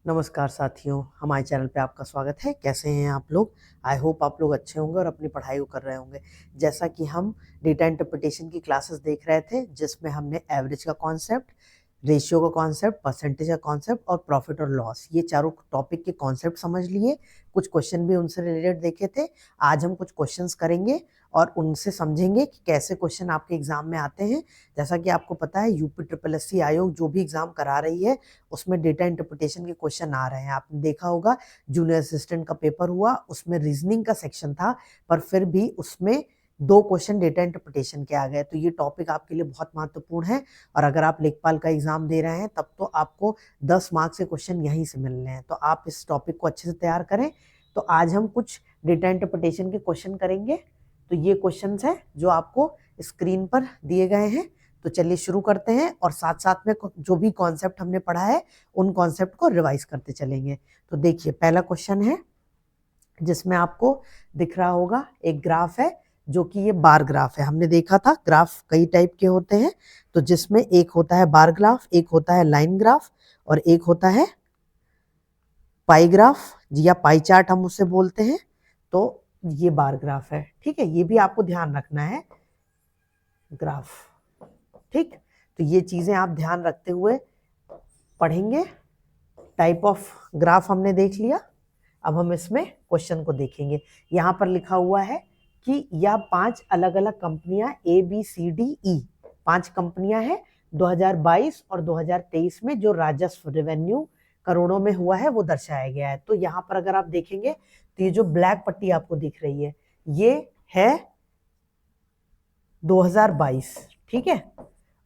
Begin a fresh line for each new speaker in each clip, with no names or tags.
नमस्कार साथियों, हमारे चैनल पे आपका स्वागत है। कैसे हैं आप लोग? आई होप आप लोग अच्छे होंगे और अपनी पढ़ाई को कर रहे होंगे। जैसा कि हम डेटा इंटरप्रिटेशन की क्लासेस देख रहे थे, जिसमें हमने एवरेज का कॉन्सेप्ट, रेशियो का कॉन्सेप्ट, परसेंटेज का कॉन्सेप्ट और प्रॉफिट और लॉस, ये चारों टॉपिक के कॉन्सेप्ट समझ लिए। कुछ क्वेश्चन भी उनसे रिलेटेड देखे थे। आज हम कुछ क्वेश्चंस करेंगे और उनसे समझेंगे कि कैसे क्वेश्चन आपके एग्जाम में आते हैं। जैसा कि आपको पता है, यूपी ट्रिपल एस सी आयोग जो भी एग्जाम करा रही है उसमें डेटा इंटरप्रिटेशन के क्वेश्चन आ रहे हैं। आपने देखा होगा, जूनियर असिस्टेंट का पेपर हुआ, उसमें रीजनिंग का सेक्शन था, पर फिर भी उसमें 2 क्वेश्चन डेटा इंटरप्रिटेशन के आ गए। तो ये टॉपिक आपके लिए बहुत महत्वपूर्ण है और अगर आप लेखपाल का एग्जाम दे रहे हैं तब तो आपको 10 मार्क्स के क्वेश्चन यहीं से मिलने हैं। तो आप इस टॉपिक को अच्छे से तैयार करें। तो आज हम कुछ डेटा इंटरप्रिटेशन के क्वेश्चन करेंगे। तो ये क्वेश्चंस हैं जो आपको स्क्रीन पर दिए गए हैं। तो चलिए शुरू करते हैं और साथ साथ में जो भी कॉन्सेप्ट हमने पढ़ा है उन कॉन्सेप्ट को रिवाइज करते चलेंगे। तो देखिए, पहला क्वेश्चन है जिसमें आपको दिख रहा होगा एक ग्राफ है, जो कि ये बार ग्राफ है। हमने देखा था ग्राफ कई टाइप के होते हैं, तो जिसमें एक होता है बार ग्राफ, एक होता है लाइन ग्राफ और एक होता है पाई ग्राफ या पाई चार्ट हम उसे बोलते हैं। तो ये बार ग्राफ है, ठीक है। ये भी आपको ध्यान रखना है, ग्राफ, ठीक। तो ये चीजें आप ध्यान रखते हुए पढ़ेंगे। टाइप ऑफ ग्राफ हमने देख लिया। अब हम इसमें क्वेश्चन को देखेंगे। यहाँ पर लिखा हुआ है कि यह 5 अलग अलग कंपनियां ABCDE 5 कंपनियां हैं 2022 और 2023 में जो राजस्व रेवेन्यू करोड़ों में हुआ है वो दर्शाया गया है। तो यहाँ पर अगर आप देखेंगे तो ये जो ब्लैक पट्टी आपको दिख रही है ये है 2022, ठीक है,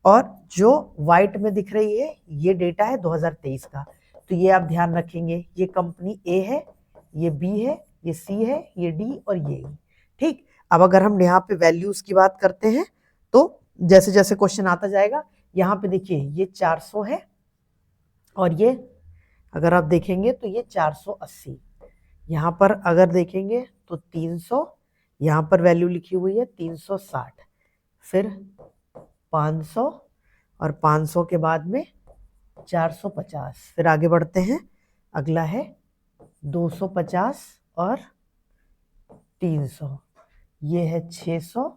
और जो व्हाइट में दिख रही है ये डेटा है 2023 का। तो ये आप ध्यान रखेंगे, ये कंपनी ए है, ये बी है, ये सी है, ये डी और ये ई, ठीक। अब अगर हम यहाँ पे वैल्यूज की बात करते हैं तो जैसे जैसे क्वेश्चन आता जाएगा, यहाँ पे देखिए ये 400 है और ये अगर आप देखेंगे तो ये 480, यहाँ पर अगर देखेंगे तो 300, यहाँ पर वैल्यू लिखी हुई है 360, फिर 500 और 500 के बाद में 450। फिर आगे बढ़ते हैं, अगला है 250 और 300, ये है 600,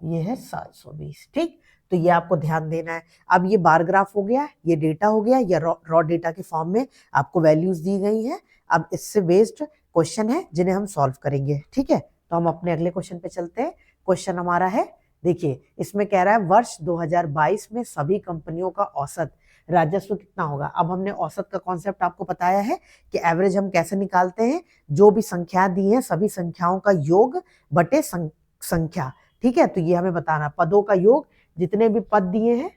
ये है 720, ठीक। तो ये आपको ध्यान देना है। अब ये बार ग्राफ हो गया, ये डेटा हो गया, ये रॉ डेटा के फॉर्म में आपको वैल्यूज दी गई हैं। अब इससे बेस्ड क्वेश्चन है जिन्हें हम सॉल्व करेंगे, ठीक है। तो हम अपने अगले क्वेश्चन पे चलते हैं। क्वेश्चन हमारा है, देखिए इसमें कह रहा है वर्ष 2022 में सभी कंपनियों का औसत राजस्व कितना होगा। अब हमने औसत का कॉन्सेप्ट आपको बताया है कि एवरेज हम कैसे निकालते हैं। जो भी संख्या दी है सभी संख्याओं का योग बटे संख्या, ठीक है। तो ये हमें बताना, पदों का योग, जितने भी पद दिए हैं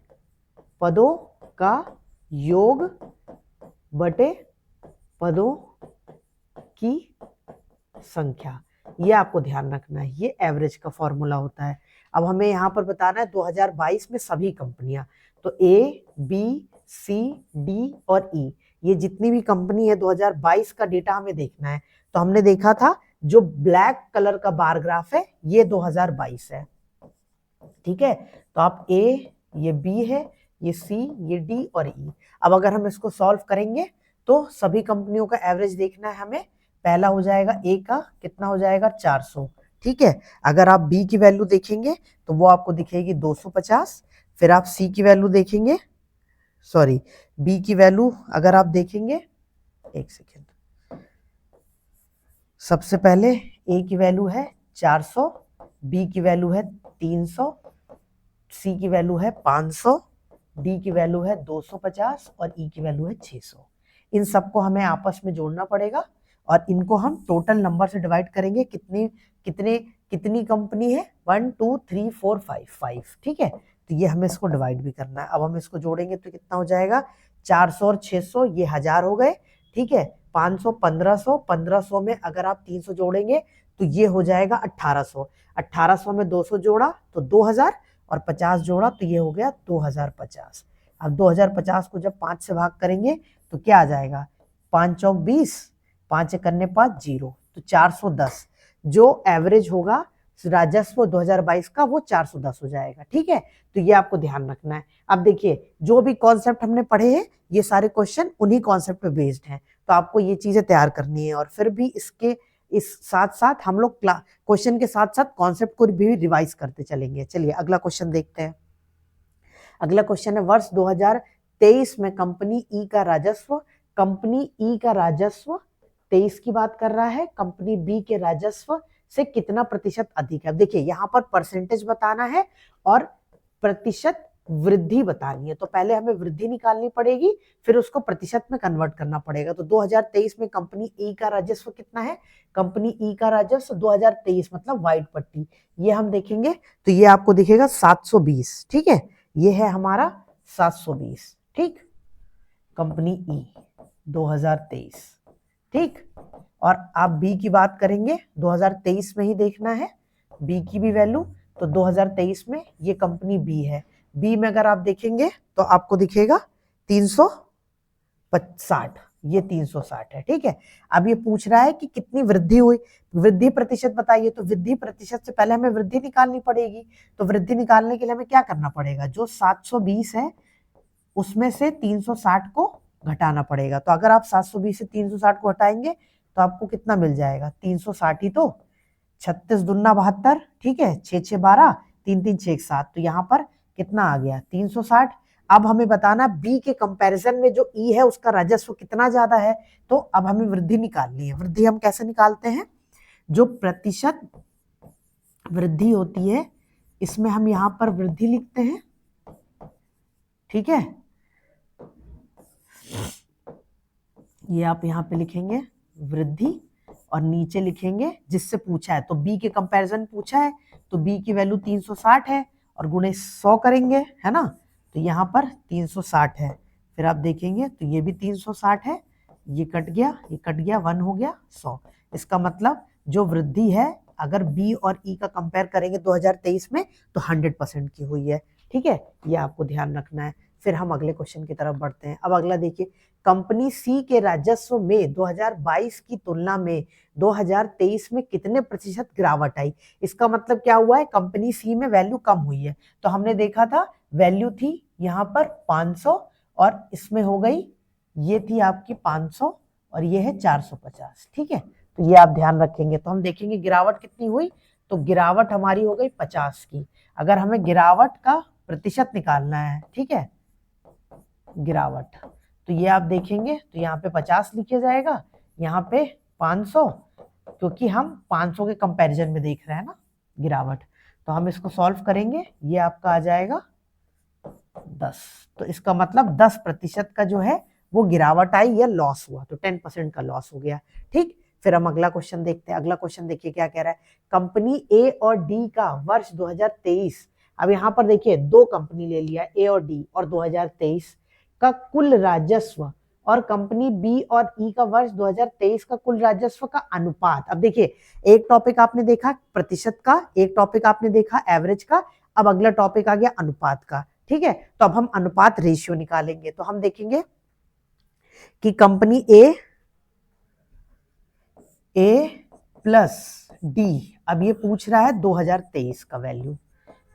पदों का योग बटे पदों की संख्या, ये आपको ध्यान रखना है। ये एवरेज का फॉर्मूला होता है। अब हमें यहाँ पर बताना है 2022 में सभी कंपनियां, तो A, B, C, D और E, ये जितनी भी कंपनी है 2022 का डेटा हमें देखना है। तो हमने देखा था जो ब्लैक कलर का बार ग्राफ है ये 2022 है, ठीक है। तो आप A, ये B है, ये C, ये D और E। अब अगर हम इसको सॉल्व करेंगे तो सभी कंपनियों का एवरेज देखना है हमें। पहला हो जाएगा A का, कितना हो जाएगा 400, ठीक है। अगर आप B की वैल्यू देखेंगे तो वो आपको दिखेगी 250। फिर आप C की वैल्यू देखेंगे, सॉरी B की वैल्यू अगर आप देखेंगे, एक सेकेंड, सबसे पहले A की वैल्यू है 400, B की वैल्यू है 300, C की वैल्यू है 500, D की वैल्यू है 250 और E की वैल्यू है 600। इन सबको हमें आपस में जोड़ना पड़ेगा और इनको हम टोटल नंबर से डिवाइड करेंगे। कितनी कंपनी है, 1 2 3 4 5, ठीक है। तो ये हमें इसको डिवाइड भी करना है। अब हम इसको जोड़ेंगे तो कितना हो जाएगा, 400 और 600 ये 1000 हो गए, ठीक है। 500 1500, 1500 में अगर आप 300 जोड़ेंगे तो ये हो जाएगा 1800, 1800 में 200 जोड़ा तो 2000 और 50 जोड़ा तो ये हो गया 2050। अब 2050 को जब 5 से भाग करेंगे तो क्या आ जाएगा, 5 चौक 20, 5 करने 5 0, तो 410 जो एवरेज होगा राजस्व 2022 का वो 410 हो जाएगा, ठीक है। तो ये आपको ध्यान रखना है। अब देखिए जो भी कॉन्सेप्ट हमने पढ़े हैं ये सारे क्वेश्चन उन्हीं कॉन्सेप्ट पे बेस्ड हैं। तो तो आपको ये चीजें तैयार करनी है। और फिर भी इसके इस साथ साथ हम लोग क्वेश्चन के साथ साथ कॉन्सेप्ट को भी रिवाइज करते चलेंगे। चलिए अगला क्वेश्चन देखते हैं। अगला क्वेश्चन है वर्ष 2023 में कंपनी ई का राजस्व, कंपनी ई का राजस्व 23 की बात कर रहा है, कंपनी बी के राजस्व से कितना प्रतिशत अधिक है। देखिए यहाँ पर परसेंटेज बताना है और प्रतिशत वृद्धि बतानी है। तो पहले हमें वृद्धि निकालनी पड़ेगी, फिर उसको प्रतिशत में कन्वर्ट करना पड़ेगा। तो 2023 में कंपनी ई का राजस्व कितना है, कंपनी ई का राजस्व 2023 मतलब व्हाइट पट्टी ये हम देखेंगे तो ये आपको दिखेगा 720। ठीक है, ये है हमारा 720। ठीक, कंपनी ई 2023। ठीक, और आप बी की बात करेंगे 2023 में ही देखना है बी की भी वैल्यू। तो 2023 में ये कंपनी बी है, बी में अगर आप देखेंगे तो आपको दिखेगा 360, ये 360 है। ठीक है, अब ये पूछ रहा है कि कितनी वृद्धि हुई, वृद्धि प्रतिशत बताइए। तो वृद्धि प्रतिशत से पहले हमें वृद्धि निकालनी पड़ेगी। तो वृद्धि निकालने के लिए हमें क्या करना पड़ेगा, जो 720 है उसमें से 360 को घटाना पड़ेगा। तो अगर आप 720 से 360 को हटाएंगे तो आपको कितना मिल जाएगा, 360 ही तो 36 दूना 72। ठीक है, 6 6 12, 3 3 6 7, तो यहाँ पर कितना आ गया 360। अब हमें बताना बी के कंपैरिजन में जो ई है उसका राजस्व कितना ज्यादा है। तो अब हमें वृद्धि निकालनी है। वृद्धि हम कैसे निकालते हैं, जो प्रतिशत वृद्धि होती है इसमें हम यहाँ पर वृद्धि लिखते हैं। ठीक है, ये आप यहाँ पे लिखेंगे वृद्धि और नीचे लिखेंगे जिससे पूछा है। तो बी के कंपैरिजन पूछा है तो बी की वैल्यू 360 है और गुणे 100 करेंगे, है ना। तो यहाँ पर 360 है, फिर आप देखेंगे तो ये भी 360 है, ये कट गया, ये कट गया, 1 हो गया 100। इसका मतलब जो वृद्धि है अगर बी और ई का कंपेयर करेंगे 2023 में तो 100% की हुई है। ठीक है, ये आपको ध्यान रखना है। फिर हम अगले क्वेश्चन की तरफ बढ़ते हैं। अब अगला देखिए, कंपनी सी के राजस्व में 2022 की तुलना में 2023 में कितने प्रतिशत गिरावट आई। इसका मतलब क्या हुआ है, कंपनी सी में वैल्यू कम हुई है। तो हमने देखा था वैल्यू थी यहाँ पर 500 और इसमें हो गई, ये थी आपकी 500 और ये है 450। ठीक है, तो ये आप ध्यान रखेंगे। तो हम देखेंगे गिरावट कितनी हुई, तो गिरावट हमारी हो गई 50 की। अगर हमें गिरावट का प्रतिशत निकालना है, ठीक है, गिरावट, तो ये आप देखेंगे तो यहाँ पे 50 लिखा जाएगा, यहाँ पे 500, क्योंकि हम 500 के कंपैरिजन में देख रहे हैं ना गिरावट। तो हम इसको सॉल्व करेंगे, ये आपका आ जाएगा 10। तो इसका मतलब 10% का जो है वो गिरावट आई या लॉस हुआ, तो 10% का लॉस हो गया। ठीक, फिर हम अगला क्वेश्चन देखते हैं। अगला क्वेश्चन देखिए क्या कह रहा है, कंपनी ए और डी का वर्ष 2023, अब यहाँ पर देखिए दो कंपनी ले लिया ए और डी, और 2023 का कुल राजस्व और कंपनी बी और ई का वर्ष 2023 का कुल राजस्व का अनुपात। अब देखिए एक टॉपिक आपने देखा प्रतिशत का, एक टॉपिक आपने देखा एवरेज का, अब अगला टॉपिक आ गया अनुपात का। ठीक है, तो अब हम अनुपात रेशियो निकालेंगे। तो हम देखेंगे कि कंपनी ए प्लस डी, अब ये पूछ रहा है 2023 का वैल्यू,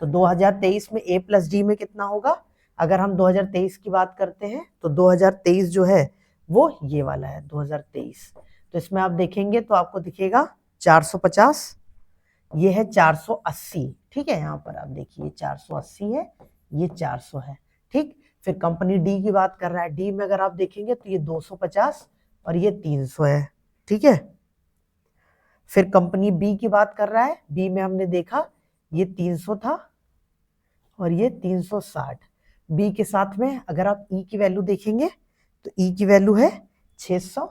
तो 2023 में ए प्लस डी में कितना होगा। अगर हम 2023 की बात करते हैं तो 2023 जो है वो ये वाला है 2023, तो इसमें आप देखेंगे तो आपको दिखेगा 450, ये है 480। ठीक है, यहाँ पर आप देखिए 480 है, ये 400 है। ठीक, फिर कंपनी डी की बात कर रहा है, डी में अगर आप देखेंगे तो ये 250 और ये 300 है। ठीक है, फिर कंपनी बी की बात कर रहा है, बी में हमने देखा ये 300 था और ये 360। बी के साथ में अगर आप ई की वैल्यू देखेंगे तो ई की वैल्यू है 600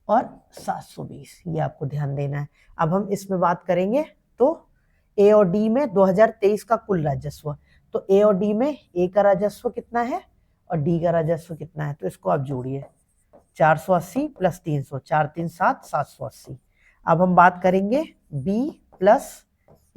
और 720, ये आपको ध्यान देना है। अब हम इसमें बात करेंगे तो ए और डी में 2023 का कुल राजस्व, तो ए और डी में ए का राजस्व कितना है और डी का राजस्व कितना है, तो इसको आप जोड़िए 480 प्लस 300, 4 3 7 780। अब हम बात करेंगे बी प्लस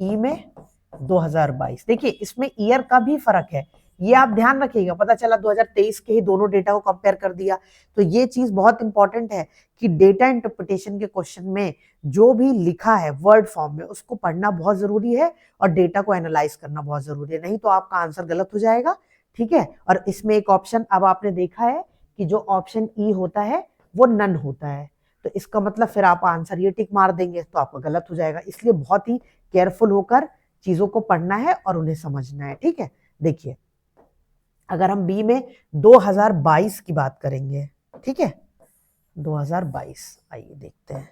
ई में 2022। देखिए इसमें ईयर का भी फर्क है, ये आप ध्यान रखिएगा। पता चला 2023 के ही दोनों डेटा को कंपेयर कर दिया, तो ये चीज बहुत इंपॉर्टेंट है कि डेटा इंटरप्रिटेशन के क्वेश्चन में जो भी लिखा है वर्ड फॉर्म में उसको पढ़ना बहुत जरूरी है और डेटा को एनालाइज करना बहुत जरूरी है, नहीं तो आपका आंसर गलत हो जाएगा। ठीक है, और इसमें एक ऑप्शन अब आपने देखा है कि जो ऑप्शन ई होता है वो नन होता है। तो इसका मतलब फिर आप आंसर ये टिक मार देंगे तो आपका गलत हो जाएगा। इसलिए बहुत ही केयरफुल होकर चीजों को पढ़ना है और उन्हें समझना है। ठीक है, देखिए अगर हम बी में 2022 की बात करेंगे, ठीक है 2022, आइए देखते हैं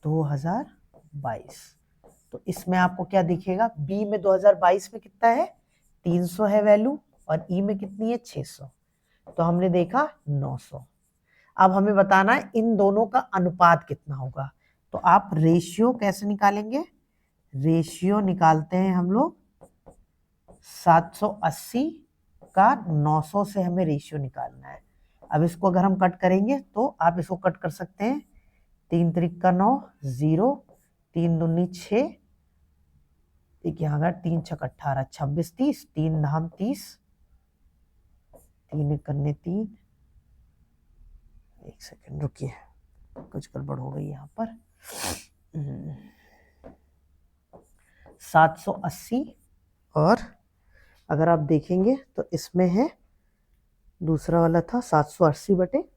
2022, तो इसमें आपको क्या दिखेगा, बी में 2022 में कितना है 300 है वैल्यू और ई में कितनी है 600, तो हमने देखा 900। अब हमें बताना है इन दोनों का अनुपात कितना होगा। तो आप रेशियो कैसे निकालेंगे, रेशियो निकालते हैं हम लोग 780 का 900 से हमें रेशियो निकालना है। अब इसको अगर हम कट करेंगे तो आप इसको कट कर सकते हैं, 3 त्रिक का 9, 0, 3 दूनी 6, एक यहाँ का 3 छक 18, 26 30, 3 धाम 30, 3 करने 3, एक सेकंड रुकिए कुछ गड़बड़ हो गई यहाँ पर, 780 और अगर आप देखेंगे तो इसमें है दूसरा वाला था 780 बटे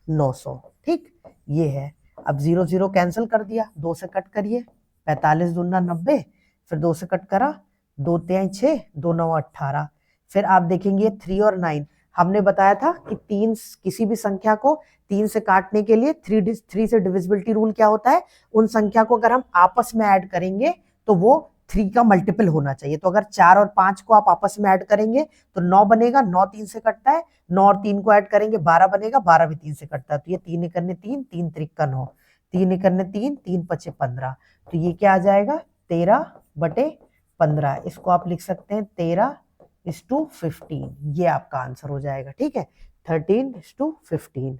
900, ठीक ये है। अब 0 0 कैंसिल कर दिया, 2 से कट करिए, 45 दूना 90, फिर 2 से कट करा, 2 तिहाई 6, 2 9 18, फिर आप देखेंगे 3 और 9, हमने बताया था कि 3 किसी भी संख्या को 3 से काटने के लिए 3 से डिविजिबिलिटी रूल क्या होता है, उन संख्या को अगर हम आपस में ऐड करेंगे तो वो 3 का मल्टीपल होना चाहिए। तो अगर 4 और 5 को आप आपस में ऐड करेंगे तो 9 बनेगा, 9 3 से कटता है, 9 और 3 को ऐड करेंगे 12 बनेगा, 12 भी 3 से कटता है, तो ये 3 करने 3, 3 त्रिक का 9, 3 करने 3, 3 पचे 15, तो ये क्या आ जाएगा 13 बटे 15। इसको आप लिख सकते हैं 13:15, ये आपका आंसर हो जाएगा। ठीक है 13:15।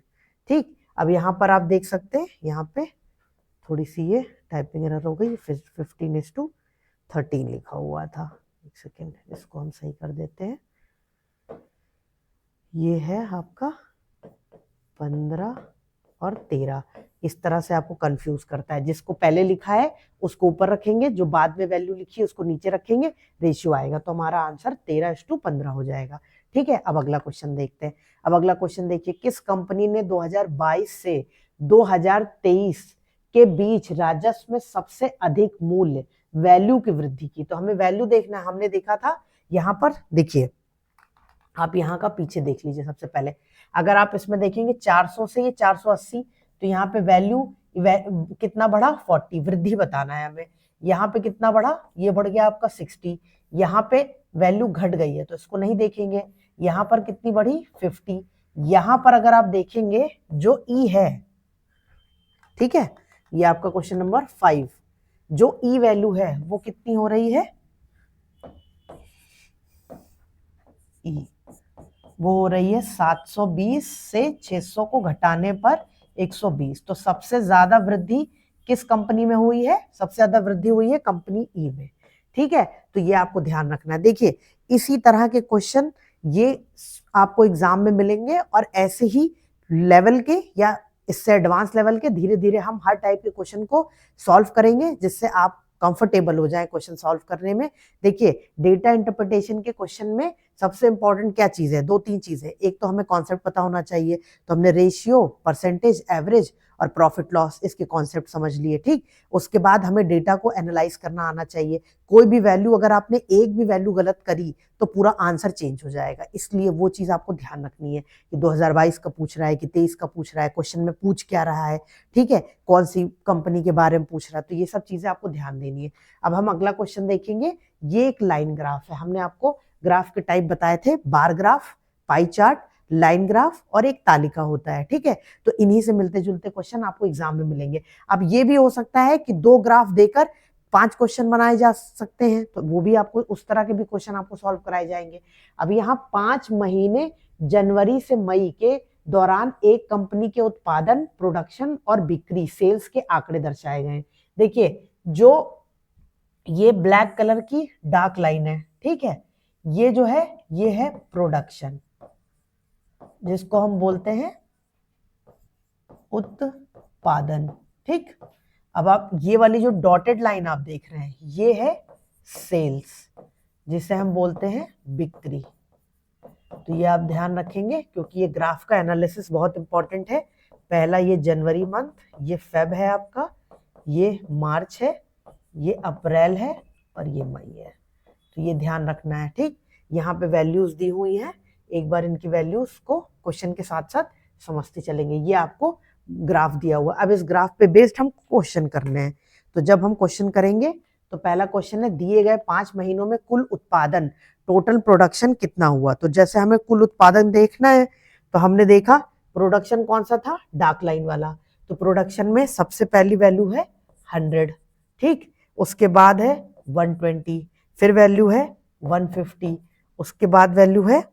ठीक, अब यहाँ पर आप देख सकते हैं, यहाँ पे थोड़ी सी ये टाइपिंग एरर हो गई, 15:13 लिखा हुआ था, एक सेकेंड इसको हम सही कर देते हैं। ये है आपका 15 और 13, इस तरह से आपको कंफ्यूज करता है। जिसको पहले लिखा है उसको ऊपर रखेंगे, जो बाद में वैल्यू लिखी है उसको नीचे रखेंगे, रेशियो आएगा, तो हमारा आंसर 13:15 हो जाएगा। ठीक है, अब अगला क्वेश्चन देखते हैं। अब अगला क्वेश्चन देखिए, किस कंपनी ने 2022 से 2023 के बीच राजस्व में सबसे अधिक मूल्य वैल्यू की वृद्धि की। तो हमें वैल्यू देखना है, हमने देखा था यहाँ पर, देखिए आप यहाँ का पीछे देख लीजिए। सबसे पहले अगर आप इसमें देखेंगे 400 से ये 480, तो यहाँ पे वैल्यू कितना बढ़ा 40, वृद्धि बताना है हमें। यहाँ पे कितना बढ़ा, ये बढ़ गया आपका 60, यहाँ पे वैल्यू घट गई है तो इसको नहीं देखेंगे। यहाँ पर कितनी बढ़ी 50, यहाँ पर अगर आप देखेंगे जो ई है, ठीक है ये आपका क्वेश्चन नंबर 5, जो ई वैल्यू है वो कितनी हो रही है, ई वो हो रही है 720 से 600 को घटाने पर 120। तो सबसे ज्यादा वृद्धि किस कंपनी में हुई है, सबसे ज्यादा वृद्धि हुई है कंपनी ई में। ठीक है, तो ये आपको ध्यान रखना है। देखिए इसी तरह के क्वेश्चन ये आपको एग्जाम में मिलेंगे और ऐसे ही लेवल के या इससे एडवांस लेवल के धीरे धीरे हम हर टाइप के क्वेश्चन को सॉल्व करेंगे, जिससे आप कंफर्टेबल हो जाए क्वेश्चन सॉल्व करने में। देखिए डेटा इंटरप्रिटेशन के क्वेश्चन में सबसे इंपॉर्टेंट क्या चीज है, 2-3 चीजें। एक तो हमें कॉन्सेप्ट पता होना चाहिए, तो हमने रेशियो, परसेंटेज, एवरेज और प्रॉफिट लॉस इसके कॉन्सेप्ट समझ लिए। ठीक, उसके बाद हमें डेटा को एनालाइज करना आना चाहिए। कोई भी वैल्यू अगर आपने एक भी वैल्यू गलत करी तो पूरा आंसर चेंज हो जाएगा, इसलिए वो चीज आपको ध्यान रखनी है कि 2022 का पूछ रहा है कि 23 का पूछ रहा है, क्वेश्चन में पूछ क्या रहा है, ठीक है कौन सी कंपनी के बारे में पूछ रहा है, तो ये सब चीजें आपको ध्यान देनी है। अब हम अगला क्वेश्चन देखेंगे। ये एक लाइन ग्राफ है, हमने आपको ग्राफ के टाइप बताए थे, bar graph, pie chart, line graph और एक तालिका होता है। ठीक है, तो इन्हीं से मिलते जुलते क्वेश्चन आपको एग्जाम में मिलेंगे। अब ये भी हो सकता है कि 2 ग्राफ देकर 5 क्वेश्चन बनाए जा सकते हैं, तो वो भी आपको उस तरह के भी क्वेश्चन आपको सॉल्व कराए जाएंगे। अब यहाँ 5 महीने जनवरी से मई के दौरान एक कंपनी के उत्पादन, प्रोडक्शन और बिक्री, सेल्स के आंकड़े दर्शाए गए। देखिए जो ये ब्लैक कलर की डार्क लाइन है, ठीक है ये जो है ये है प्रोडक्शन, जिसको हम बोलते हैं उत्पादन। ठीक, अब आप ये वाली जो डॉटेड लाइन आप देख रहे हैं ये है सेल्स, जिसे हम बोलते हैं बिक्री। तो ये आप ध्यान रखेंगे क्योंकि ये ग्राफ का एनालिसिस बहुत इंपॉर्टेंट है। पहला ये जनवरी मंथ, ये फेब है आपका, ये मार्च है, ये अप्रैल है और ये मई है। तो ये ध्यान रखना है, ठीक। यहाँ पे वैल्यूज दी हुई हैं, एक बार इनकी वैल्यूज को क्वेश्चन के साथ साथ समझते चलेंगे। ये आपको ग्राफ दिया हुआ, अब इस ग्राफ पे बेस्ड हम क्वेश्चन करने हैं। तो जब हम क्वेश्चन करेंगे तो पहला क्वेश्चन है दिए गए 5 महीनों में कुल उत्पादन, टोटल प्रोडक्शन कितना हुआ। तो जैसे हमें कुल उत्पादन देखना है तो हमने देखा प्रोडक्शन कौन सा था, डार्क लाइन वाला। तो प्रोडक्शन में सबसे पहली वैल्यू है 100, ठीक। उसके बाद है 120, फिर वैल्यू है 150, उसके बाद वैल्यू है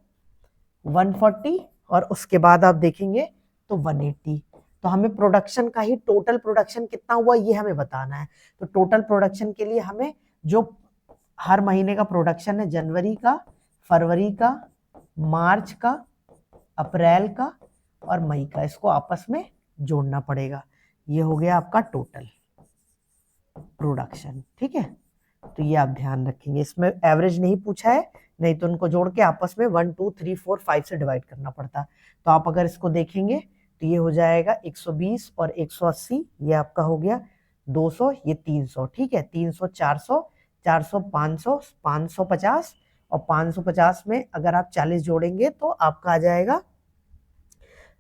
140 और उसके बाद आप देखेंगे तो 180। तो हमें प्रोडक्शन का ही टोटल प्रोडक्शन कितना हुआ ये हमें बताना है। तो टोटल प्रोडक्शन के लिए हमें जो हर महीने का प्रोडक्शन है, जनवरी का, फरवरी का, मार्च का, अप्रैल का और मई का, इसको आपस में जोड़ना पड़ेगा। ये हो गया आपका टोटल प्रोडक्शन, ठीक है। तो ये आप ध्यान रखेंगे, इसमें एवरेज नहीं पूछा है, नहीं तो उनको जोड़ के आपस में 1 2 3 4 5 से डिवाइड करना पड़ता। तो आप अगर इसको देखेंगे तो ये हो जाएगा 120 और 180, ये आपका हो गया 200, ये 300, ठीक है। 300 400, 400 500, 550 और 550 में अगर आप 40 जोड़ेंगे तो आपका आ जाएगा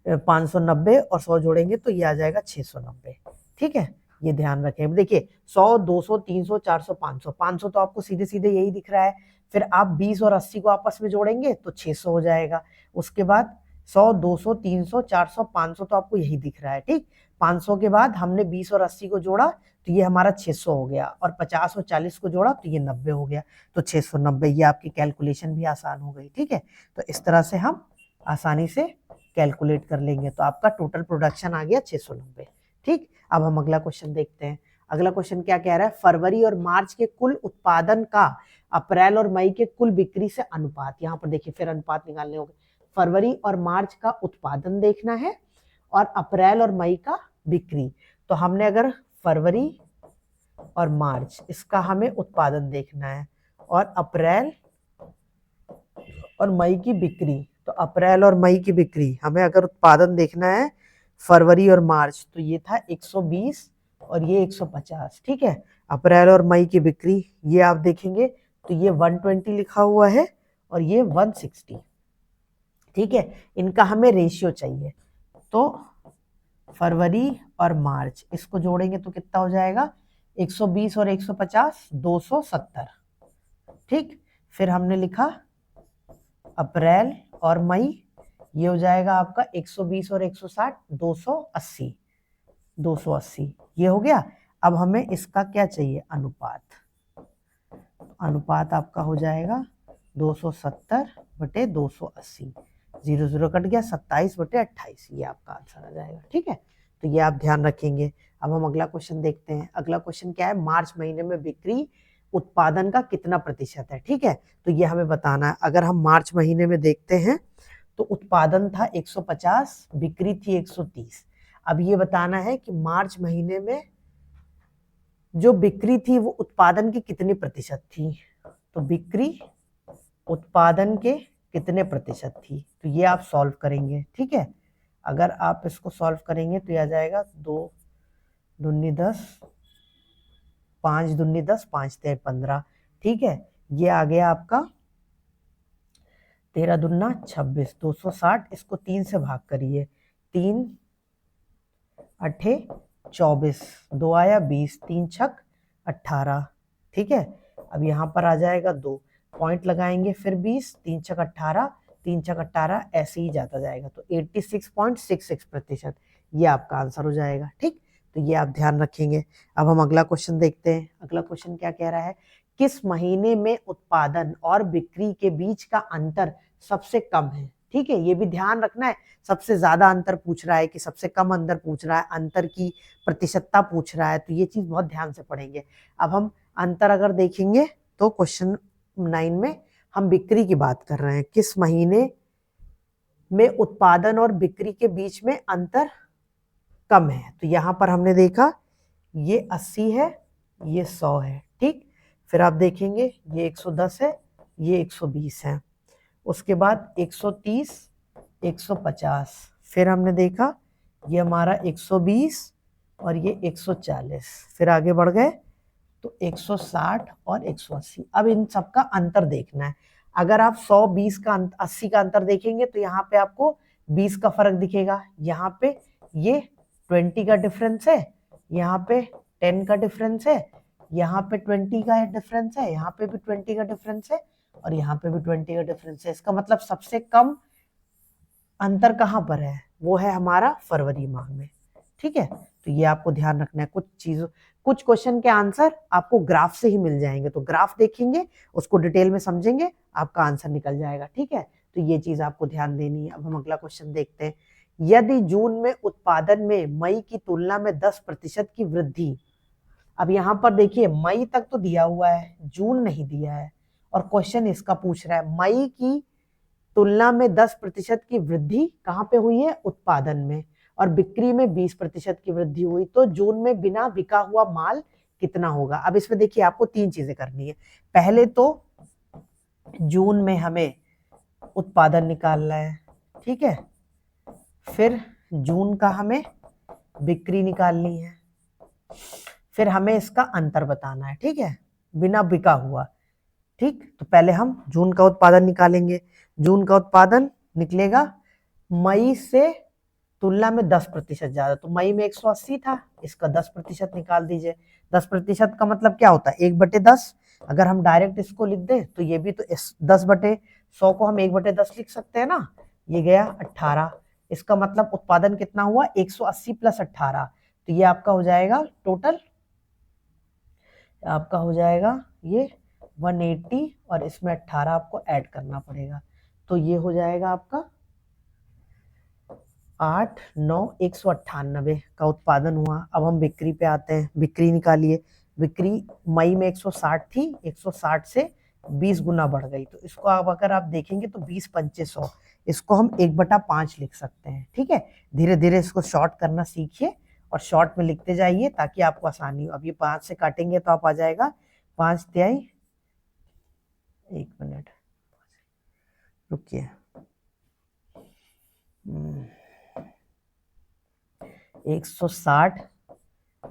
590 और 100 जोड़ेंगे तो ये आ जाएगा 690, ठीक है। ये ध्यान रखें। देखिए 100 200 300 400 500, 500 तो आपको सीधे सीधे यही दिख रहा है। फिर आप 20 और 80 को आपस में जोड़ेंगे तो 600 हो जाएगा। उसके बाद 100 200 300 400 500 तो आपको यही दिख रहा है, ठीक। 500 के बाद हमने 20 और 80 को जोड़ा तो ये हमारा 600 हो गया, और 50 और 40 को जोड़ा तो ये 90 हो गया। तो 690, ये आपकी कैलकुलेशन भी आसान हो गई, ठीक है। तो इस तरह से हम आसानी से कैलकुलेट कर लेंगे। तो आपका टोटल प्रोडक्शन आ गया 690, ठीक। अब हम अगला क्वेश्चन देखते हैं। अगला क्वेश्चन क्या कह रहा है, फरवरी और मार्च के कुल उत्पादन का अप्रैल और मई के कुल बिक्री से अनुपात। यहाँ पर देखिए फिर अनुपात निकालने होंगे। फरवरी और मार्च का उत्पादन देखना है और अप्रैल और मई का बिक्री। तो हमने अगर फरवरी और मार्च इसका हमें उत्पादन देखना है और अप्रैल और मई की बिक्री, तो अप्रैल और मई की बिक्री हमें अगर उत्पादन देखना है फरवरी और मार्च, तो ये था 120 और ये 150, ठीक है। अप्रैल और मई की बिक्री ये आप देखेंगे तो ये 120 लिखा हुआ है और ये 160, ठीक है। इनका हमें रेशियो चाहिए। तो फरवरी और मार्च इसको जोड़ेंगे तो कितना हो जाएगा, 120 और 150 270, ठीक। फिर हमने लिखा अप्रैल और मई, ये हो जाएगा आपका 120 और 160 280, 280 ये हो गया। अब हमें इसका क्या चाहिए, अनुपात। अनुपात आपका हो जाएगा 270 बटे 280, 0 0 कट गया, 27 बटे 28, ये आपका आंसर आ जाएगा, ठीक है। तो ये आप ध्यान रखेंगे। अब हम अगला क्वेश्चन देखते हैं। अगला क्वेश्चन क्या है, मार्च महीने में बिक्री उत्पादन का कितना प्रतिशत है, ठीक है। तो ये हमें बताना है। अगर हम मार्च महीने में देखते हैं तो उत्पादन था 150, बिक्री थी 130। अब ये बताना है कि मार्च महीने में जो बिक्री थी वो उत्पादन की कितनी प्रतिशत थी। तो बिक्री उत्पादन के कितने प्रतिशत थी, तो ये आप सॉल्व करेंगे, ठीक है। अगर आप इसको सॉल्व करेंगे तो ये आ जाएगा 2 दूनी 10, 5 दूनी 10, 5 3 15, ठीक है। ये आ गया आपका 13 दूना 26, 260, इसको 3 से भाग करिए, 3 अठे 24, 2 आया 20, 3 छक 18, ठीक है। अब यहाँ पर आ जाएगा 2 पॉइंट लगाएंगे, फिर 20, 3 छक 18, 3 छक 18, ऐसे ही जाता जाएगा। तो 86.66% ये आपका आंसर हो जाएगा, ठीक। तो ये आप ध्यान रखेंगे। अब हम अगला क्वेश्चन देखते हैं। अगला क्वेश्चन क्या कह रहा है, किस महीने में उत्पादन और बिक्री के बीच का अंतर सबसे कम है, ठीक है। ये भी ध्यान रखना है, सबसे ज्यादा अंतर पूछ रहा है कि सबसे कम अंतर पूछ रहा है, अंतर की प्रतिशतता पूछ रहा है, तो ये चीज बहुत ध्यान से पढ़ेंगे। अब हम अंतर अगर देखेंगे तो क्वेश्चन 9 में हम बिक्री की बात कर रहे हैं, किस महीने में उत्पादन और बिक्री के बीच में अंतर कम है। तो यहां पर हमने देखा ये 80 है, ये 100 है, ठीक। फिर आप देखेंगे ये 110 है, ये 120 है। उसके बाद 130 150, फिर हमने देखा ये हमारा 120 और ये 140। फिर आगे बढ़ गए तो 160 और 180। अब इन सबका अंतर देखना है। अगर आप 100 20 का 80 का अंतर देखेंगे तो यहाँ पे आपको 20 का फर्क दिखेगा। यहाँ पे ये 20 का डिफरेंस है, यहाँ पे 10 का डिफरेंस है, यहाँ पे 20 का डिफरेंस है, यहाँ पे भी 20 का डिफरेंस है और यहाँ पे भी 20 का डिफरेंस है। इसका मतलब सबसे कम अंतर कहाँ पर है? वो है हमारा फरवरी माह में। ठीक है, तो ये आपको ध्यान रखना है। कुछ क्वेश्चन के आंसर आपको ग्राफ से ही मिल जाएंगे, तो ग्राफ देखेंगे, उसको डिटेल में समझेंगे, आपका आंसर निकल जाएगा। ठीक है, तो ये चीज आपको ध्यान देनी है। अब हम अगला क्वेश्चन देखते हैं। यदि जून में उत्पादन में मई की तुलना में 10% की वृद्धि। अब यहाँ पर देखिए मई तक तो दिया हुआ है, जून नहीं दिया है, और क्वेश्चन इसका पूछ रहा है मई की तुलना में 10% की वृद्धि कहाँ पे हुई है? उत्पादन में, और बिक्री में 20% की वृद्धि हुई। तो जून में बिना बिका हुआ माल कितना होगा? अब इसमें देखिए आपको 3 चीजें करनी है। पहले तो जून में हमें उत्पादन निकालना है, ठीक है, फिर जून का हमें बिक्री निकालनी है, फिर हमें इसका अंतर बताना है, ठीक है, बिना बिका हुआ। ठीक, तो पहले हम जून का उत्पादन निकालेंगे। जून का उत्पादन निकलेगा मई से तुलना में 10% ज्यादा। तो मई में 180 था, इसका 10% निकाल दीजिए। 10% का मतलब क्या होता है? 1/10। अगर हम डायरेक्ट इसको लिख दें तो ये भी तो 10/100 को हम 1/10 लिख सकते हैं ना। ये गया 18। इसका मतलब उत्पादन कितना हुआ? 180 + 18। तो ये आपका हो जाएगा टोटल, आपका हो जाएगा ये 180, और इसमें 18 आपको ऐड करना पड़ेगा। तो ये हो जाएगा आपका 8 9 198 का उत्पादन हुआ। अब हम बिक्री पे आते हैं। बिक्री निकालिए। बिक्री मई में 160 थी, 160 से 20 गुना बढ़ गई। तो इसको अब अगर आप देखेंगे तो 20 पंचे 100, इसको हम 1/5 लिख सकते हैं। ठीक है, धीरे धीरे इसको शॉर्ट करना सीखिए और शॉर्ट में लिखते जाइए ताकि आपको आसानी हो। अब ये 5 से काटेंगे तो आप आ जाएगा 5 तिहाई, 1 मिनट रुकिए, 160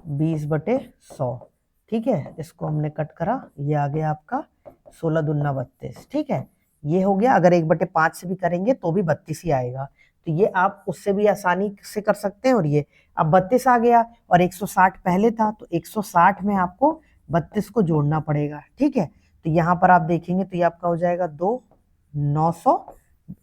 20/100। ठीक है, इसको हमने कट करा, ये आ गया आपका 16 दूना 32। ठीक है, ये हो गया। अगर 1/5 से भी करेंगे तो भी 32 ही आएगा। तो ये आप उससे भी आसानी से कर सकते हैं। और ये अब 32 आ गया और 160 पहले था, तो 160 में आपको 32 को जोड़ना पड़ेगा। ठीक है, तो यहाँ पर आप देखेंगे तो ये आपका हो जाएगा 2 900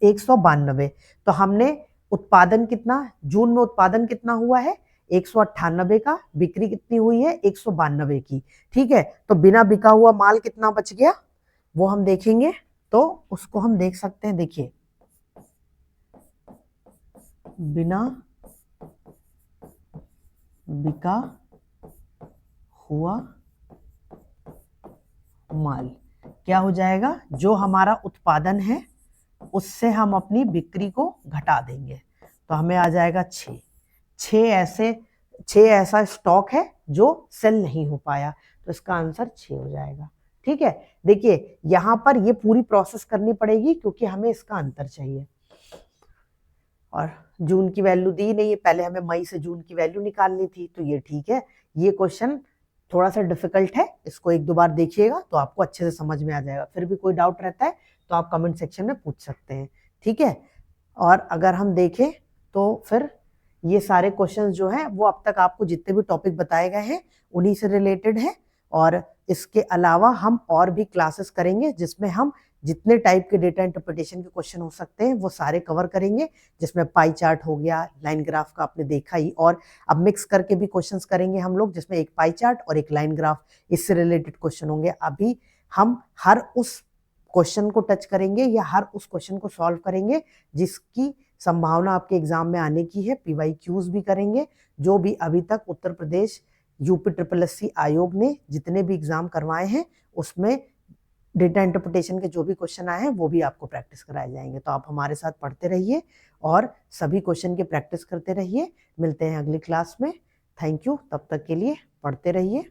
192। तो हमने उत्पादन कितना, जून में उत्पादन कितना हुआ है? 198 का। बिक्री कितनी हुई है? 192 की। ठीक है, तो बिना बिका हुआ माल कितना बच गया वो हम देखेंगे। तो उसको हम देख सकते हैं। देखिए, बिना बिका हुआ माल क्या हो जाएगा? जो हमारा उत्पादन है उससे हम अपनी बिक्री को घटा देंगे, तो हमें आ जाएगा 6। 6 ऐसा स्टॉक है जो सेल नहीं हो पाया, तो इसका आंसर 6 हो जाएगा। ठीक है, देखिए यहां पर ये पूरी प्रोसेस करनी पड़ेगी क्योंकि हमें इसका अंतर चाहिए। और जून की वैल्यू दी नहीं है, पहले हमें मई से जून की वैल्यू निकालनी थी, तो ये ठीक है। ये क्वेश्चन थोड़ा सा डिफिकल्ट है, इसको 1-2 बार देखिएगा तो आपको अच्छे से समझ में आ जाएगा। फिर भी कोई डाउट रहता है तो आप कमेंट सेक्शन में पूछ सकते हैं। ठीक है, और अगर हम देखें तो फिर ये सारे क्वेश्चंस जो हैं वो अब तक आपको जितने भी टॉपिक बताए गए हैं उन्हीं से रिलेटेड है। और इसके अलावा हम और भी क्लासेस करेंगे जिसमें हम जितने टाइप के डेटा इंटरप्रिटेशन के क्वेश्चन हो सकते हैं वो सारे कवर करेंगे, जिसमें पाई चार्ट हो गया, लाइन ग्राफ का आपने देखा ही, और अब मिक्स करके भी क्वेश्चंस करेंगे हम लोग जिसमें एक पाई चार्ट और एक लाइन ग्राफ, इससे रिलेटेड क्वेश्चन होंगे। अभी हम हर उस क्वेश्चन को टच करेंगे या हर उस क्वेश्चन को सॉल्व करेंगे जिसकी संभावना आपके एग्जाम में आने की है। PYQs भी करेंगे, जो भी अभी तक उत्तर प्रदेश UP SSSC आयोग ने जितने भी एग्जाम करवाए हैं उसमें डेटा इंटरप्रिटेशन के जो भी क्वेश्चन आए हैं वो भी आपको प्रैक्टिस कराए जाएंगे। तो आप हमारे साथ पढ़ते रहिए और सभी क्वेश्चन की प्रैक्टिस करते रहिए। मिलते हैं अगली क्लास में। थैंक यू, तब तक के लिए पढ़ते रहिए।